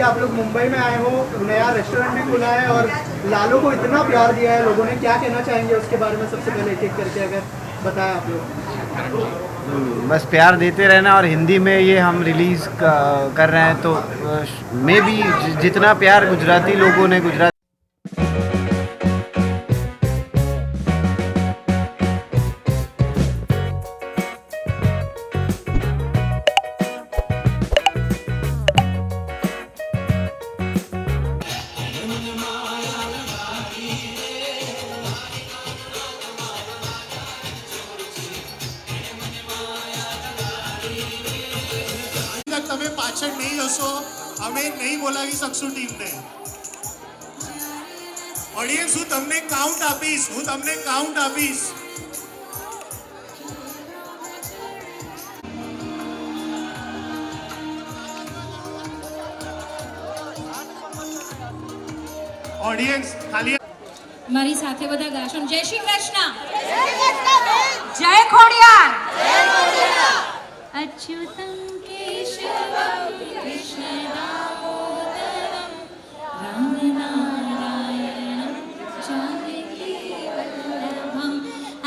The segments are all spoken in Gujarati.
आप लोग मुंबई में आए हो, नया रेस्टोरेंट भी खुला है और लालू को इतना प्यार दिया है लोगों ने, क्या कहना चाहेंगे उसके बारे में? सबसे पहले एक एक करके अगर बताएं आप लोग। बस प्यार देते रहना। और हिंदी में ये हम रिलीज़ कर रहे हैं तो मे बी जितना प्यार गुजराती लोगों ने गुजरात તમે પાછળ નહીં હશો, અમે નહીં બોલાવી શકશું ટીમને. ઓડિયન્સ, હું તમને કાઉન્ટ આપીશ. ઓડિયન્સ ખાલી મારી સાથે બધા ગાશો. જય શ્રી કૃષ્ણ, જય ખોડિયાર, અચ્યુતમ કેશવમ કૃષ્ણ દામોદરમ રામ નારાયણમ જાનકી વલ્લભમ.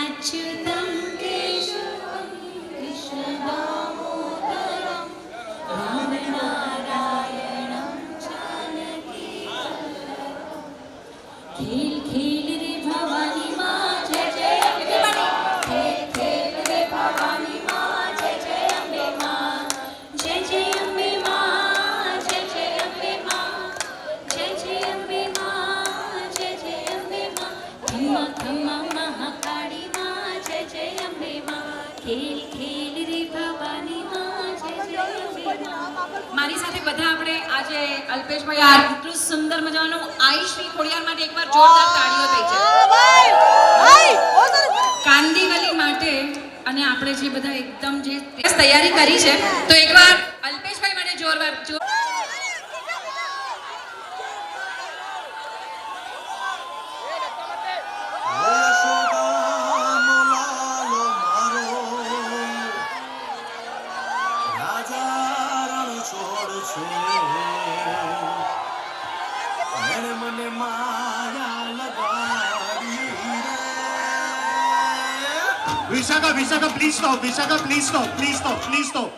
અચ્યુતમ કેશવમ કૃષ્ણ દામોદરમ રામ નારાયણમ જાનકી વલ્લભમ. ખેલ ખેલ રે ભવાની માં જય જય અંબે માં. ખેલ ખેલ રે ભવાની માં જય જય અંબે માં. જય જય અંબે માં, જય જય અંબે માં, જય જય અંબે માં, જય જય અંબે માં. ખમ્મા ખમ્મા મહાકાળી માં જય જય અંબે માં. ખેલ ખેલ રે ભવાની માં જય જય અંબે માં. મારી સાથે બધા આપણે આજે અલ્પેશભાઈ આટલું સુંદર મજાનું આઈ શ્રી ખોડિયાર માટે એકવાર જોરદાર તાળીઓ થઈ જાય. કાંદીવલી માટે અને આપણે જે બધા એકદમ જે તૈયારી કરી છે તો એકવાર અલ્પેશભાઈ માટે જોરદાર વિશાખા, પ્લીઝ સ્ટોપ.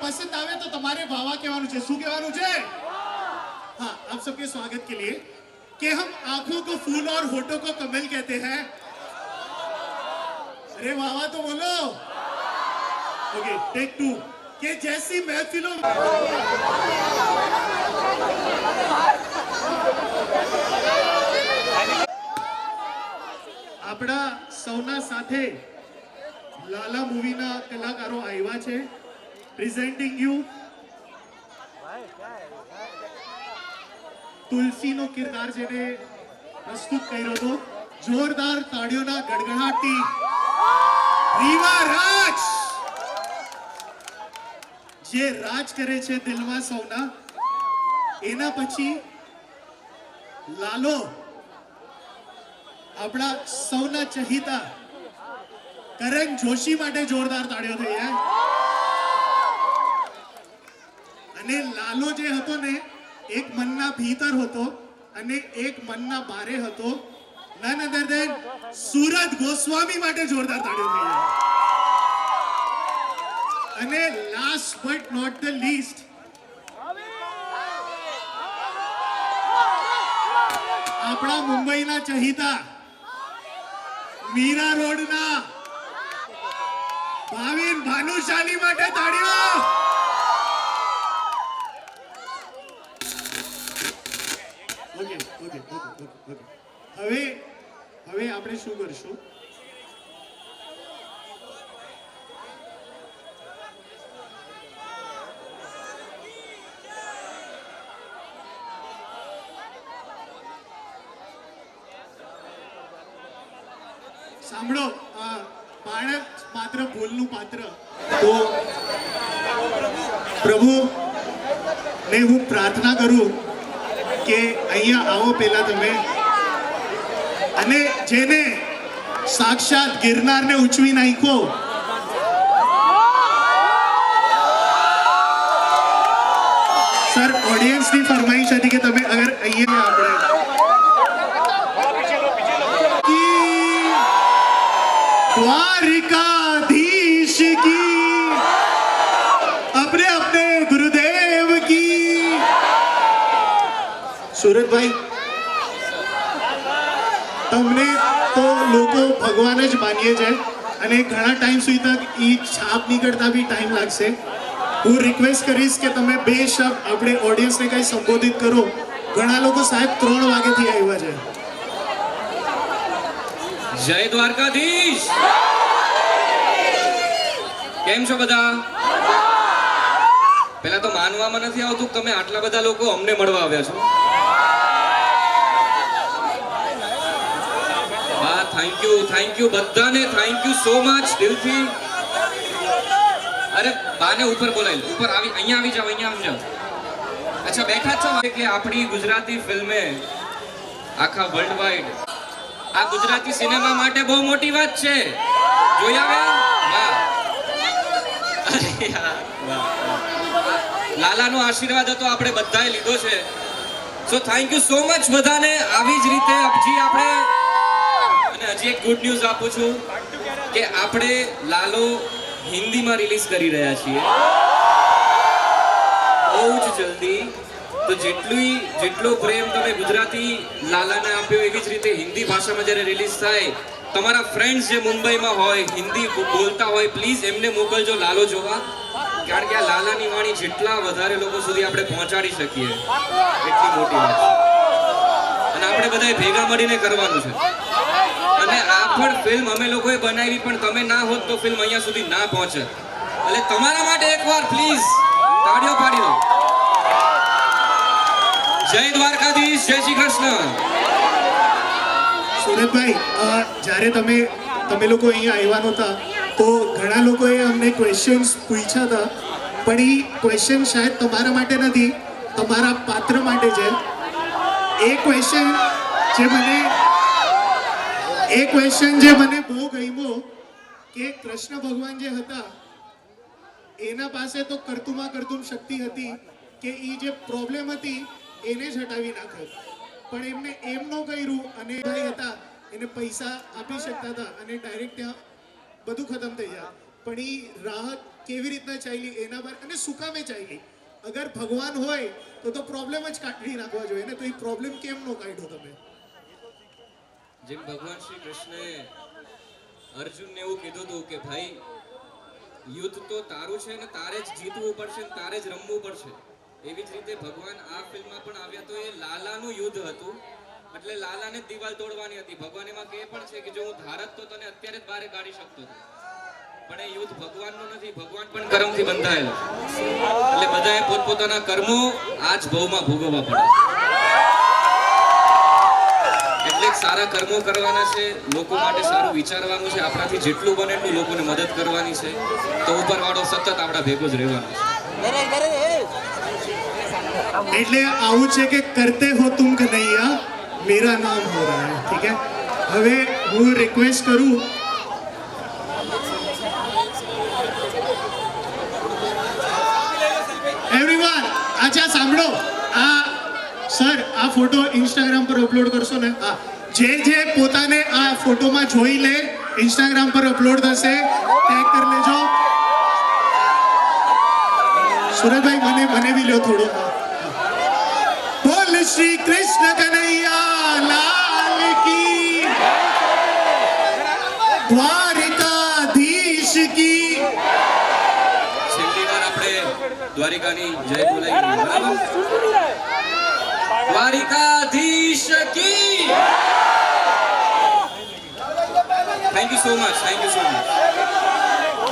पसंद आवे तो तुम्हारे भावा कहवानुं छे. શું કહેવાનું છે? हाँ, आप सबके स्वागत के लिए कि हम आंखों को फूल और होठों को कमल कहते हैं. अरे वाह तो बोलो. Okay, take 2. कि जैसी महफिलों આપણા સૌના સાથે લાલા મૂવીના કલાકારો આવ્યા છે. પ્રેઝન્ટિંગ યુ તુલસીનો કિરદાર જેને પ્રસ્તુત કર્યો હતો. જોરદાર તાળીઓના ગડગડાટથી રીવા રાજ જે રાજ કરે છે દિલમાં સૌના. એના પછી લાલો આપણા સૌના ચહિતા કરણ જોશી માટે જોરદાર તાળીઓ થઈ જાય. અને લાલો જે હતો ને એક મનના ભીતર હતો અને એક મનના બારે હતો. none other than Surat Goswami માટે જોરદાર તાળીઓ થઈ જાય. અને last but not the least, આપણા મુંબઈના ચહિતા મીરા રોડના ભાવિન ભાનુશાલી માટે તાળીઓ. Okay okay okay okay. હવે આપણે શું કરશું? સાંભળો, બાળક માત્ર ભૂલનું પાત્ર, તો પ્રભુ ને હું પ્રાર્થના કરું કે અહીંયા આવો પહેલા તમે, અને જેને સાક્ષાત ગિરનારને ઉચવી નાખ્યો, સર ઓડિયન્સની ફરમાઈશ હતી કે તમે અગર અહીંયા આપણે द्वारिकाधीश की, अपने अपने गुरुदेव की. સુરતભાઈ, તમને તો લોકો ભગવાન જ માનીએ છે અને ઘણા ટાઈમ સુધી તક એ છાપ નીકળતા બી ટાઈમ લાગશે. હું રિક્વેસ્ટ કરીશ કે તમે બે શબ્દ આપણે ઓડિયન્સને કંઈ સંબોધિત કરો. ઘણા લોકો સાહેબ 3 વાગ્યાથી આવ્યા છે. જય દ્વારકાધીશ. કેમ છો બધા? પેલા તો માનવામાં નથી આવતું કે તમે આટલા બધા લોકો અમને મળવા આવ્યા છો. હા, થેન્ક યુ બધાને, થેન્ક યુ સો મચ દિલથી. અરે બાને ઉપર બોલાય, ઉપર આવી, અહીંયા આવી જાઓ, અહીંયા આવી જાઓ. અચ્છા, બેઠા જ છો કે આપણી ગુજરાતી ફિલ્મે આખા વર્લ્ડ વાઇડ, આ ગુજરાતી સિનેમા માટે બહુ મોટી વાત છે. જોઈ આવ્યા? વાહ. અરે યાર, વાહ. લાલાનો આશીર્વાદ હતો, આપણે બધાએ લીધો છે. So thank you so much બધાને. આવી જ રીતે હજી આપણે, અને હજી એક ગુડ ન્યૂઝ આપું છું કે આપણે લાલો હિન્દીમાં રિલીઝ કરી રહ્યા છીએ બહુ જ જલ્દી. તો જેટલો પ્રેમ તમે ગુજરાતી લાલાને આપ્યો, એવી જ રીતે હિન્દી ભાષામાં જ્યારે રિલીઝ થાય, તમારા ફ્રેન્ડ્સ જે મુંબઈમાં હોય, હિન્દી બોલતા હોય, પ્લીઝ એમને મોકલજો લાલો જોવા. કારણ કે આ લાલાની વાણી જેટલા વધારે લોકો સુધી આપણે પહોંચાડી શકીએ એટલી મોટી વાત છે. અને આપણે બધાએ ભેગા મળીને કરવાનું છે. અને આ પણ ફિલ્મ અમે લોકોએ બનાવી, પણ તમે ના હોત તો ફિલ્મ અહીંયા સુધી ના પહોંચે. એટલે તમારા માટે એકવાર પ્લીઝ તાળીઓ પાડી દો. જય દ્વારકાધીશ, જય શ્રી કૃષ્ણ. સુરતભાઈ, જ્યારે તમે લોકો અહીંયા આવ્યા નહોતા તો ઘણા લોકોએ અમને ક્વેશ્ચન્સ પૂછ્યા હતા, પણ એ ક્વેશ્ચન શાયદ તમારા માટે નથી, તમારા પાત્ર માટે છે. એ ક્વેશ્ચન જે મને બહુ ગમ્યો કે કૃષ્ણ ભગવાન જે હતા એના પાસે તો કરતુમાં કરતુમ શક્તિ હતી કે એ જે પ્રોબ્લેમ હતી એને જ હટાવી નાખે, પણ એમને એમ ન કર્યું. અને ભાઈ હતા, એને પૈસા આપી શકતા હતા અને ડાયરેક્ટ ત્યાં બધું ખતમ થઈ જાય. પણ એ રાહત કેવી રીતના ચાલી એના પર, અને શું કામે ચાલી? અગર ભગવાન હોય તો પ્રોબ્લેમ જ કાઢી નાખવા જોઈએ ને, તો એ પ્રોબ્લેમ કેમ નો કાઢ્યો તમે? જેમ ભગવાન શ્રી કૃષ્ણે અર્જુનને એવું કીધું હતું કે ભાઈ યુદ્ધ તો તારું છે ને તારે જ જીતવું પડશે ને તારે જ રમવું પડશે, એવી જ રીતે ભગવાન આ ફિલ્મમાં પણ આવ્યા તો એ લાલાનું યુદ્ધ હતું. એટલે લાલાને દિવાલ તોડવાની હતી. ભગવાન એમાં કહે પણ છે કે જો હું ધારત તો તને અત્યારે જ બહાર કાઢી શકતો હતો, પણ એ યુદ્ધ ભગવાનનું નથી, ભગવાન પણ કર્મથી બંધાયેલો. એટલે બધાએ પોતપોતાના કર્મો આ જ ભવમાં ભોગવવા પડે. એટલે સારા કર્મો કરવાના છે, લોકો માટે સારું વિચારવાનું છે, આપણાથી જેટલું બને એટલું લોકોને મદદ કરવાની છે. તો ઉપરવાળો સતત આપણા ભેગો જ રહેવાનો છે. એટલે આવું છે કે કરતે હો તુમ કનૈયા, મેરા નામ હો રહા હૈ. ઠીક હે, હવે હું રિક્વેસ્ટ કરું એવરીવન. અચ્છા સાંભળો, આ સર આ ફોટો ઇન્સ્ટાગ્રામ પર અપલોડ કરશો ને? હા, જે પોતાને આ ફોટોમાં જોઈ લે ઇન્સ્ટાગ્રામ પર અપલોડ થશે, ટેગ કરી લેજો. સુરજભાઈ મને બી લ્યો થોડું. બોલ શ્રી કૃષ્ણ કનૈયા લાલ કી, દ્વારિકાધીશ કી. છેલ્લી વાર આપણે દ્વારિકાની જય બોલાવી, બરાબર? દ્વારિકાધીશ કી. Thank you so much, thank you so much.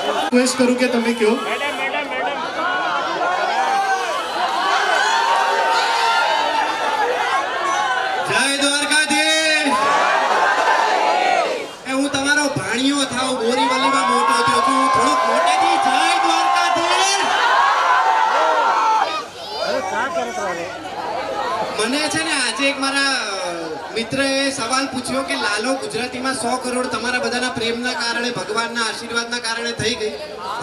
Request કરું કે તમે કહો. જય દ્વારકાધીશ. હું તમારો ભાણિયો થાવ, બોરીવલીમાં મોટો થયો છું, હું થોડોક મોટેથી જય દ્વારકાધીશ. મને છે ને આજે એક મારા મિત્રએ સવાલ પૂછ્યો કે લાલો ગુજરાતીમાં 100 કરોડ તમારા બધાના પ્રેમના કારણે, ભગવાનના આશીર્વાદના કારણે થઈ ગઈ,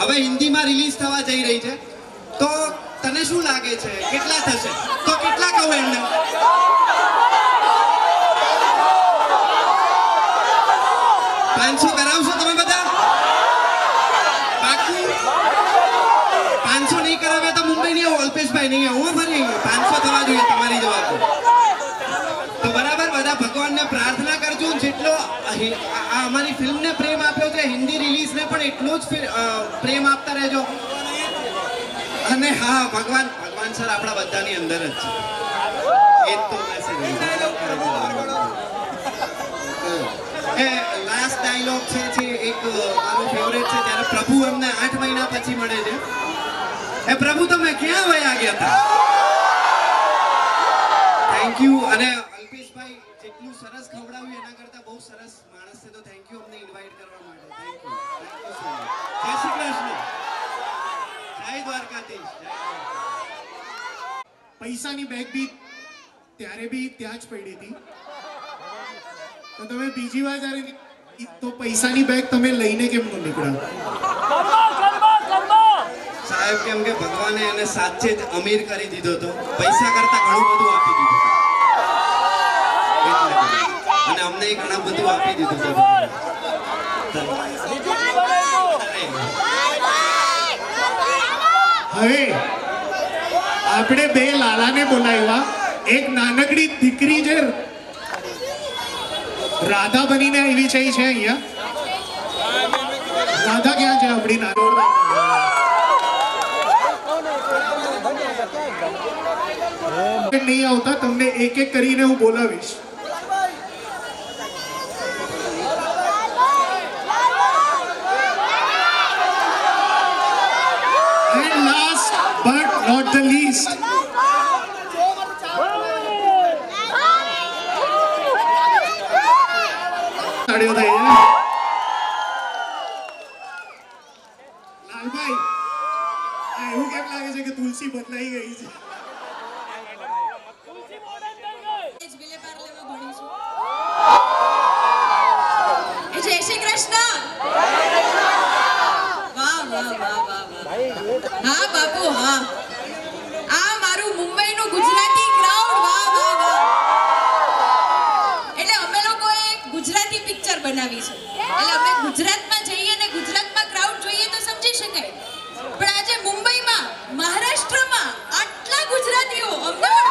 હવે હિન્દીમાં રિલીઝ થવા જઈ રહી છે, તો તને શું લાગે છે કેટલા થશે? તો કેટલા કહું એમને? પાંચસો કરાવશો તમે બધા? પાક્કું? 500 નહીં કરાવે તો મુંબઈ નહીં આવું, અલ્પેશભાઈ નહીં આવું ફરી. 500 થવા જોઈએ તમારી જવાબ. તો બરાબર, બધા ભગવાનને પ્રાર્થના કરજો, જેટલો આ અમારી ફિલ્મને પ્રેમ આપ્યો છે, હિન્દી રિલીઝને પણ એટલો જ પ્રેમ આપતા રહેજો. અને હા, ભગવાન સર આપણા બધાની અંદર જ છે, એ તો મેસેજ. એ લાસ્ટ ડાયલોગ છે એક મારો ફેવરેટ છે, જ્યારે પ્રભુ અમને 8 મહિના પછી મળે છે. એ પ્રભુ તમે ક્યાં વયા ગયા હતા? Thank you. અને અલ્પેશભાઈ જેટલું સરસ ખવડાવ્યું એના કરતા બહુ સરસ માણસ છે, તો થેન્ક યુ અમને ઇન્વાઇટ કરવા માટે. Thank you so much. જય શ્રી કૃષ્ણ, જય દ્વારકાધીશ. પૈસાની બેગ બી ત્યારે બી ત્યાં જ પડી હતી, તો તમે બીજી વાર જ્યારે તો પૈસાની બેગ તમે લઈને કેમ ન નીકળ્યા? સાહેબ, કેમ કે ભગવાને એને સાચે જ અમીર કરી દીધો હતો, પૈસા કરતા ઘણું બધું આપી દીધું એટલે. અને અમને ઘણા બધું આપી દીધું છે. હવે આપણે બે લાલાને બોલાવ્યા. એક નાનકડી દીકરી છે રાધા બનીને આવી છે અહીંયા. રાધા ક્યાં છે આપણી? નહીં આવતા, તમને એક એક કરીને હું બોલાવીશ. And last but not the least, તાળીઓ થઈ છે. લાલભાઈ, આ એવું કેમ લાગે છે કે તુલસી બદલાઈ ગઈ છે? જય શ્રી કૃષ્ણ. વાહ વાહ વાહ વાહ વાહ. હા બાપુ, હા. આ મારું મુંબઈનું ગુજરાતી ક્રાઉડ. વાહ વાહ વાહ. એટલે અમે લોકોએ એક ગુજરાતી પિક્ચર બનાવી છે, એટલે અમે ગુજરાતમાં જઈએ ને ગુજરાતમાં ક્રાઉડ જોઈએ તો સમજી શકાય, પણ આજે મુંબઈમાં, મહારાષ્ટ્રમાં આટલા ગુજરાતીઓ અમને પણ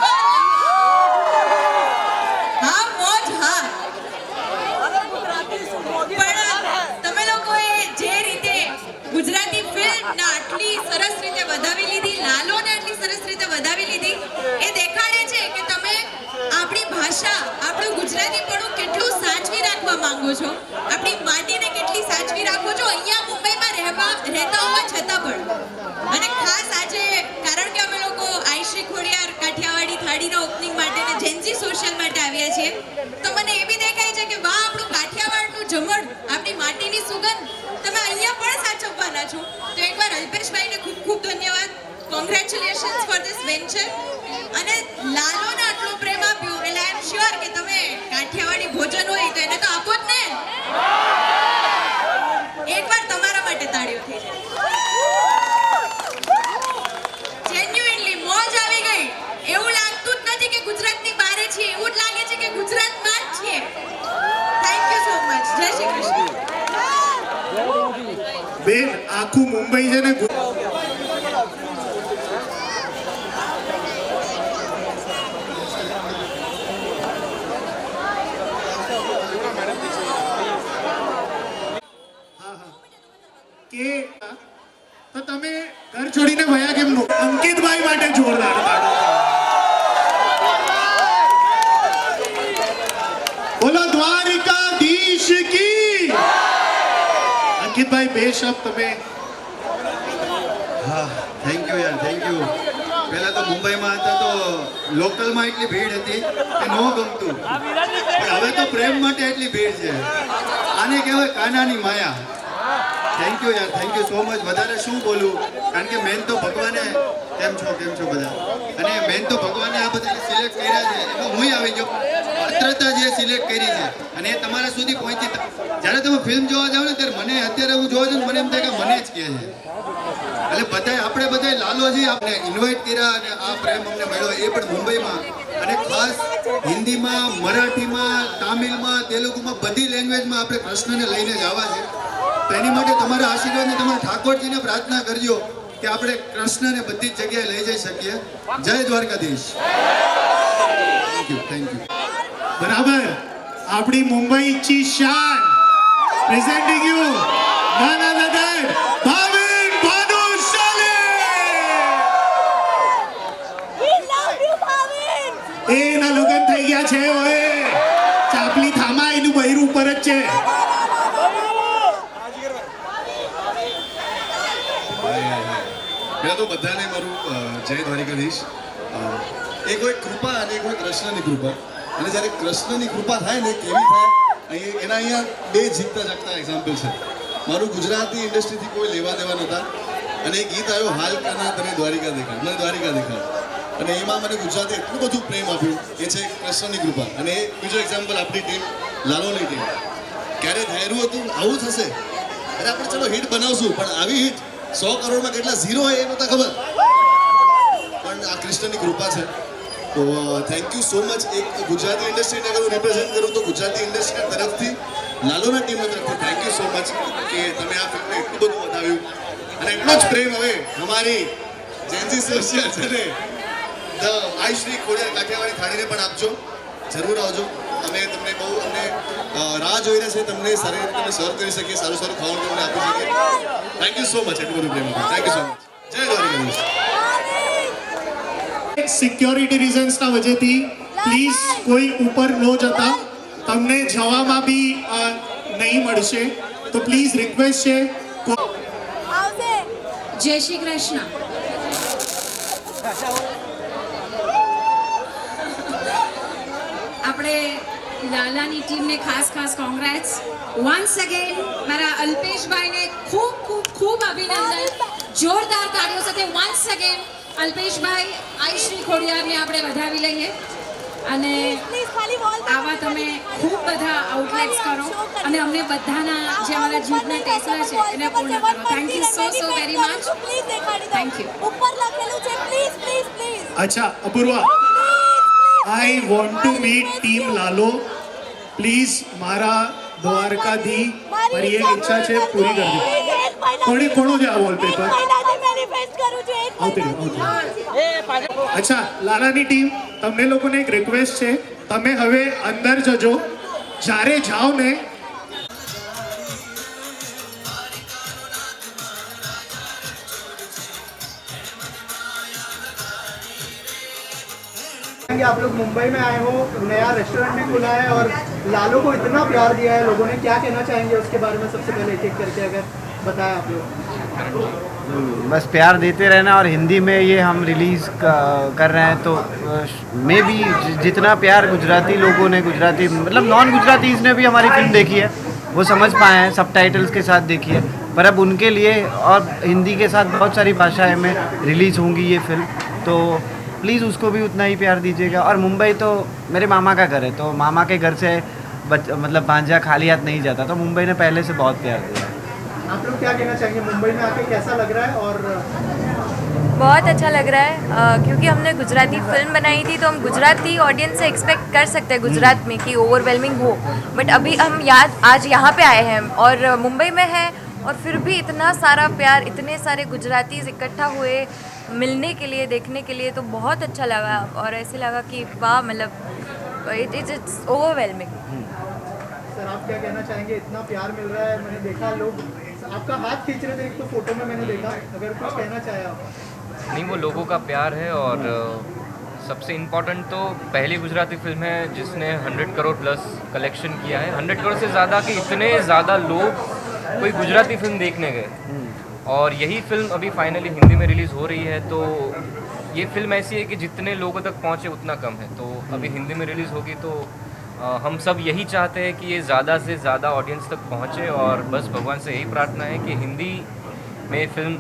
હા મોજ. હા, પણ તમે લોકોએ જે રીતે ગુજરાતી ફિલ્મને આટલી સરસ રીતે વધાવી લીધી, લાલોને આટલી સરસ રીતે વધાવી લીધી, એ દેખાડે છે કે તમે આપણી ભાષા, આપણું ગુજરાતીપણું કેટલું સાચવી રાખવા માંગો છો, આપણી માટીને કેટલી સાચવી રાખો છો અહીંયા મુંબઈમાં રહેતા હોવા છતાં પણ. અને ખાસ આજે કારણ કે અમે લોકો આઈશ્રી ખોડિયાર કાઠિયાવાડી થાળીના ઓપનિંગ માટે ને જેન્સી સોશિયલ માટે આવ્યા છીએ, તો મને એ બી દેખાય છે કે વાહ, આપણું કાઠિયાવાડનું જમણ, આપણી માટીની સુગંધ તમે અહીંયા પણ સાચવવાના છો. તો એકવાર અલ્પેશભાઈને ખૂબ ખૂબ ધન્યવાદ. Congratulations for this venture. અને લાલોને આટલો પ્રેમ આપ્યો એટલે આઈ એમ શ્યોર કે તમે કાઠિયાવાડી ભોજન હોય તો એને તો આપો જ ને. એકવાર તમારા માટે તાળીઓ થઈ જાય. જેન્યુઇનલી મોજ આવી ગઈ. એવું લાગતું જ નથી કે ગુજરાતની બહાર છીએ, એવું જ લાગે છે કે ગુજરાતમાં જ છીએ. બેન આખું મુંબઈ છે ને કે તો તમે ઘર છોડીને વયા કેમ નો? અંકિતભાઈ માટે જોરદાર બોલો દ્વારિકાધીશ કી. અંકિતભાઈ બે શબ્દ તમે. હા થેન્ક યુ યાર, થેન્ક યુ. પહેલા તો મુંબઈમાં હતા તો લોકલમાં એટલી ભીડ હતી કે ન ગમતું, પણ હવે તો પ્રેમ માટે એટલી ભીડ છે. આને કહેવાય કાનાની માયા. થેન્ક યુ યાર, થેન્ક યુ સો મચ. વધારે શું બોલું, કારણ કે મેન તો ભગવાને કેમ છો બધા, અને મેન તો ભગવાને આ બધા સિલેક્ટ કર્યા છે એમાં હું આવી ગયો. પાત્રતા જે સિલેક્ટ કરી છે અને એ તમારા સુધી પહોંચી. જ્યારે તમે ફિલ્મ જોવા જાવ ને ત્યારે મને અત્યારે હું જોવા જાઉં મને એમ થાય કે મને જ કહે છે. એટલે બધાય આપણે બધાય લાલોજી આપણે ઇન્વાઇટ કર્યા અને આ પ્રેમ અમને મળ્યો એ પણ મુંબઈમાં, અને ખાસ હિન્દીમાં, મરાઠીમાં, તામિલમાં, તેલુગુમાં બધી લેંગ્વેજમાં આપણે કૃષ્ણને લઈને જ આવવા છે. તો એની માટે તમારા આશીર્વાદને તમારા ઠાકોરજીને પ્રાર્થના કરજો કે આપણે કૃષ્ણને બધી જ જગ્યાએ લઈ જઈ શકીએ. જય દ્વારકાધીશ. Thank you. બરાબર. આપણી મુંબઈ ची શાન presenting you none other than Bhavin Bhanushali. એના લગન થઈ ગયા છે. ઓએ ચાપલી થામા, એનું બૈરું ઉપર જ છે. પહેલાં તો બધાને મારું જય દ્વારિકાધીશ. એક હોય કૃપા અને એક હોય કૃષ્ણની કૃપા, અને જ્યારે કૃષ્ણની કૃપા થાય ને કેવી થાય એના અહીંયા બે જીતતા જાગતા એક્ઝામ્પલ છે. મારું ગુજરાતી ઇન્ડસ્ટ્રીથી કોઈ લેવા દેવા નહોતા, અને એક ગીત આવ્યો હાલ કાના તને દ્વારિકા દેખાડ, મને દ્વારિકા દેખાડ, અને એમાં મને ગુજરાતે એટલું બધું પ્રેમ આપ્યું. એ છે કૃષ્ણની કૃપા. અને એ બીજો એક્ઝામ્પલ આપણી ટીમ, લાલોની ટીમ. ક્યારે ધાર્યું હતું આવું થશે, અરે આપણે ચલો હિટ બનાવશું, પણ આવી હિટ 100 કરોડમાં કેટલા ઝીરો હોય એ નહોતા ખબર, પણ આ કૃષ્ણની કૃપા છે. તો થેન્ક યુ સો મચ. એક ગુજરાતી ઇન્ડસ્ટ્રીને અગર હું રિપ્રેઝેન્ટ કરું તો ગુજરાતી ઇન્ડસ્ટ્રીના તરફથી, લાલોના ટીમના તરફથી થેન્ક યુ સો મચ કે તમે આ ફિલ્મને એટલું બધું વધાવ્યું, અને એટલો જ પ્રેમ હવે અમારી જેન્સી સોશિયલ છે ને ધ આઈશ્રી ખોડિયાર કાઠિયાવાડી થાળીને પણ આપજો. જરૂર આવજો. અમે તમને બહુ અમને રાહ જોઈ રહ્યા છે, તમને સારી રીતે અમે સર્વ કરી શકીએ, સારું સારું ખાવાનું તમને આપી શકીએ. Thank you so much. એટલું બધું પ્રેમ આપ્યું. Thank you so much. જય દ્વારકાધીશ. સિક્યોરિટી રીઝન્સના વજહથી પ્લીઝ કોઈ ઉપર ન જતા. તમને જવામાં બી નહીં મળશે, તો પ્લીઝ રિક્વેસ્ટ છે. જય શ્રી કૃષ્ણ. આપણે લાલાની ટીમને ખાસ કોંગ્રેટ્સ. વન્સ અગેન મારા અલ્પેશભાઈને ખૂબ ખૂબ ખૂબ અભિનંદન. જોરદાર તાળીઓ સાથે વન્સ અગેન અલ્પેશભાઈ, આઈશ્રી ખોડિયારને આપણે વધાવી લઈએ. અને આવા તમે ખૂબ બધા આઉટલેટ્સ કરો અને અમને બધાના જે અમારા જીવના ટેસરા છે એને પૂર્ણ કરો. Thank you so very much. Thank you. અચ્છા Apurva, I want to meet team Lalo. Please મારા દ્વારકાધી મારી એક ઈચ્છા છે, પૂરી કરજો. કોણો છે આ વોલપેપર? અચ્છા લાલાની ટીમ, તમને લોકોને એક રિક્વેસ્ટ છે, તમે હવે અંદર જજો. જ્યારે જાઓ ને आप लोग मुंबई में आए हो, नया रेस्टोरेंट भी खुला है और लालो को इतना प्यार दिया है लोगों ने, क्या कहना चाहेंगे उसके बारे में? सबसे पहले एक एक करके अगर बताएं आप लोग. बस प्यार देते रहना, और हिंदी में ये हम रिलीज़ कर रहे हैं तो मे भी जितना प्यार गुजराती लोगों ने, गुजराती मतलब नॉन गुजरातीज़ ने भी हमारी फिल्म देखी है, वो समझ पाए हैं, सबटाइटल्स के साथ देखी है. पर अब उनके लिए और हिंदी के साथ बहुत सारी भाषाएं में रिलीज़ होंगी ये फिल्म, तो प्लीज़ उसको भी उतना ही प्यार दीजिएगा. और मुंबई तो मेरे मामा का घर है, तो मामा के घर से मतलब भांजा खाली हाथ नहीं जाता, तो मुंबई ने पहले से बहुत प्यार दिया है. आप लोग क्या कहना चाहेंगे? मुंबई में आके कैसा लग रहा है? और बहुत अच्छा लग रहा है क्योंकि हमने गुजराती फिल्म बनाई थी तो हम गुजराती ऑडियंस से एक्सपेक्ट कर सकते हैं गुजरात में कि ओवरवेलमिंग हो, बट अभी हम आज यहाँ पे आए हैं और मुंबई में हैं और फिर भी इतना सारा प्यार, इतने सारे गुजरातीज इकट्ठा हुए मिलने के लिए, देखने के लिए, तो बहुत अच्छा लगा और ऐसे लगा कि वाह, मतलब इट्स ओवरवेलमिंग। सर आप क्या कहना चाहेंगे, इतना प्यार मिल रहा है, मैंने देखा लोग आपका हाथ खींच रहे थे एक तो फोटो में मैंने देखा, अगर कुछ कहना चाहे आप। नहीं, वो लोगों का प्यार है और सबसे इम्पोर्टेंट तो पहली गुजराती फिल्म है जिसने 100 करोड़ प्लस कलेक्शन किया है। 100 करोड़ से ज़्यादा कि इतने ज़्यादा लोग कोई गुजराती फिल्म देखने गए और यही फिल्म अभी फाइनली हिंदी में रिलीज़ हो रही है। तो ये फिल्म ऐसी है कि जितने लोगों तक पहुँचे उतना कम है, तो अभी हिंदी में रिलीज़ होगी तो हम सब यही चाहते हैं कि ये ज़्यादा से ज़्यादा ऑडियंस तक पहुँचे और बस भगवान से यही प्रार्थना है कि हिंदी में फिल्म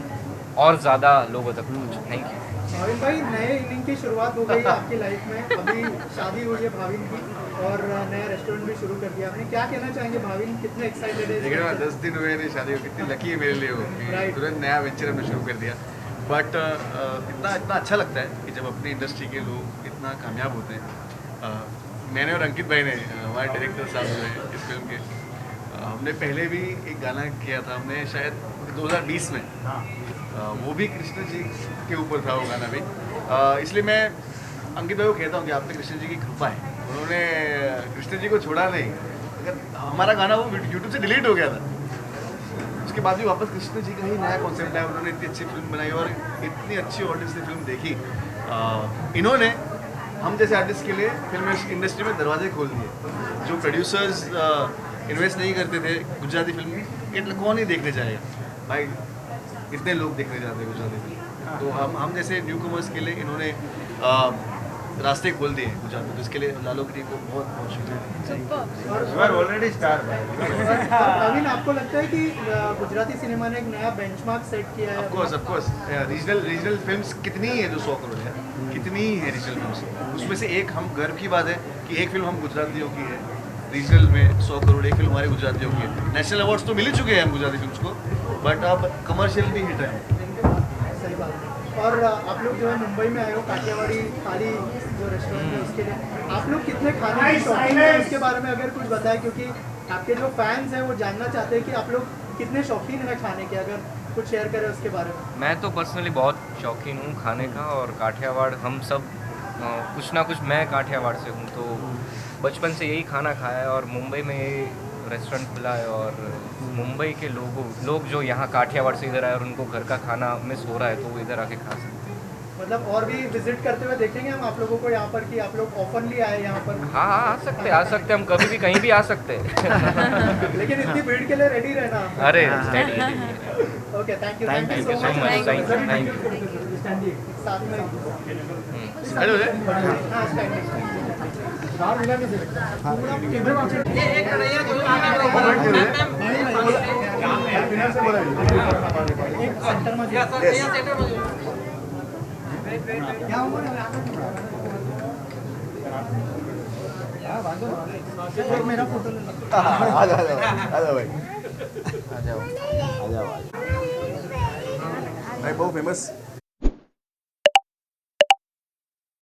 और ज़्यादा लोगों तक पहुँचे। Thank you. भाविन भाई, नए इनिंग की शुरुआत हो गई है आपकी लाइफ में, अभी शादी हुई है भाविन की और नया रेस्टोरेंट भी शुरू कर दिया आपने, क्या कहना चाहेंगे भाविन, कितने एक्साइटेड है? 10 दिन हुए मेरी शादी को, कितनी लकी है मेरे लिए वो कि Right. तुरंत नया वेंचर हमने शुरू कर दिया। बट इतना इतना अच्छा लगता है कि जब अपनी इंडस्ट्री के लोग इतना कामयाब होते हैं। मैंने और अंकित भाई ने, हमारे डायरेक्टर साहब जो है इस फिल्म के, हमने पहले भी एक गाना किया था, हमने शायद 2020 में, वो भी कृष्ण जी के ऊपर था वो गाना भी। इसलिए मैं अंकित भाई को कहता हूँ कि आप पे कृष्ण जी की कृपा है, उन्होंने कृष्ण जी को छोड़ा नहीं। अगर हमारा गाना वो यूट्यूब से डिलीट हो गया था, उसके बाद भी वापस कृष्ण जी का ही नया कॉन्सेप्ट है, उन्होंने इतनी अच्छी फिल्म बनाई और इतनी अच्छी ऑडियंस ने फिल्म देखी। इन्होंने हम जैसे आर्टिस्ट के लिए फिल्म इंडस्ट्री में दरवाजे खोल दिए। जो प्रोड्यूसर्स इन्वेस्ट नहीं करते थे गुजराती फिल्म में, ये कौन ही देखने जाएगा भाई, इतने लोग देखने जाते हैं गुजराती फिल्म। तो हम जैसे न्यू कमर्स के लिए इन्होंने रास्ते खोल दिए गुजरात में, तो इसके लिए लालू गिरी को बहुत बहुत शुक्रिया। Already star. भाविन, आपको लगता है कि गुजराती सिनेमा ने एक नया बेंचमार्क सेट किया है? ऑफ कोर्स रीजनल फिल्म्स कितनी है जो 100 करोड़ है, कितनी है रीजनल फिल्म्स, उसमें से एक हम गर्व की बात है कि एक फिल्म हम गुजरातियों की है रीजनल में 100 करोड़, एक फिल्म हमारे गुजरातियों की है। नेशनल अवार्ड्स तो मिल ही चुके हैं हम गुजराती फिल्म्स को, बट अब कमर्शियल भी हिट है। सही बात है। और आप लोग जो है मुंबई में आए हो, काठियावाड़ी थाली जो रेस्टोरेंट है उसके लिए आप लोग कितने खाने के शौकीन हैं, उसके बारे में अगर कुछ बताएं, क्योंकि आपके जो फैंस हैं वो जानना चाहते हैं कि आप लोग कितने शौकीन हैं खाने के, अगर कुछ शेयर करें उसके बारे में। मैं तो पर्सनली बहुत शौकीन हूँ खाने का और काठियावाड़ हम सब कुछ ना कुछ, मैं काठियावाड़ से हूँ तो बचपन से यही खाना खाया है और मुंबई में ये रेस्टोरेंट खुला है और मुंबई के लोग जो यहाँ काठियावाड़ से इधर आए और उनको घर का खाना मिस हो रहा है तो वो इधर आके खा सकते हैं। मतलब और भी विजिट करते हुए देखेंगे हम आप लोगों को यहाँ पर, कि आप लोग ऑफनली आए यहाँ पर? हाँ आ सकते हम कभी भी कहीं भी आ सकते हैं। लेकिन इतनी भीड़ के लिए रेडी रहना। अरे okay, thank you Thank you so much. Thank you. साथ में हेलो हाँ, सेंटर में क्या हुआ मेरा फोटो ले लो। आ जाओ भाई, आ जाओ। भाई बहुत फेमस